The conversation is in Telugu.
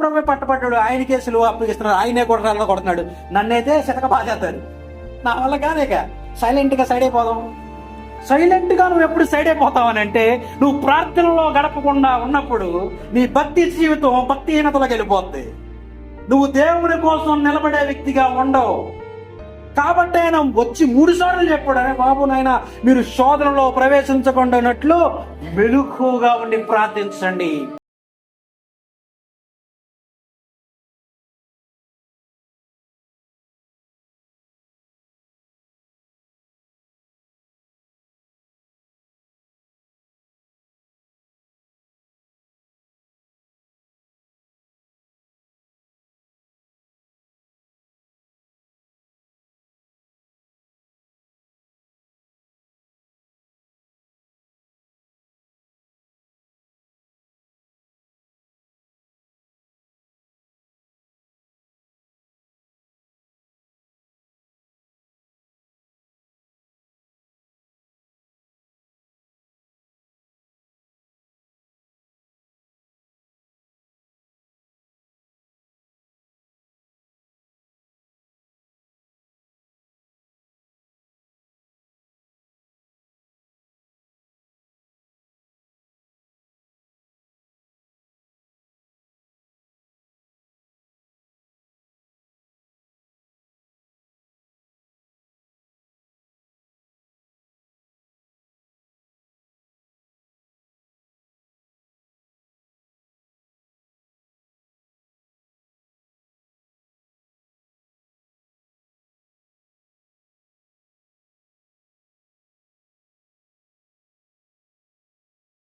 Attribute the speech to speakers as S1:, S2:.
S1: ప్రభు పట్టబడ్డాడు, ఆయనకే సిలువ అప్పగిస్తున్నాడు, ఆయనే కొట్టాలని కొడుతున్నాడు, నన్నైతే చితక బాధేస్తారు. నా వల్ల కాదేక సైలెంట్గా సైడ్ అయిపోదాం. సైలెంట్గా నువ్వు ఎప్పుడు సైడ్ అయిపోతావని అంటే, నువ్వు ప్రార్థనలో గడపకుండా ఉన్నప్పుడు నీ భక్తి జీవితం భక్తిహీనతలోకి వెళ్ళిపోద్ది. నువ్వు దేవుని కోసం నిలబడే వ్యక్తిగా ఉండవు. కాబట్టి ఆయన వచ్చి 3 సార్లు చెప్పాడు, అరే బాబు నాయన మీరు శోధనలో ప్రవేశించకుండా ఉన్నట్లు మెలకువగా ఉండి ప్రార్థించండి.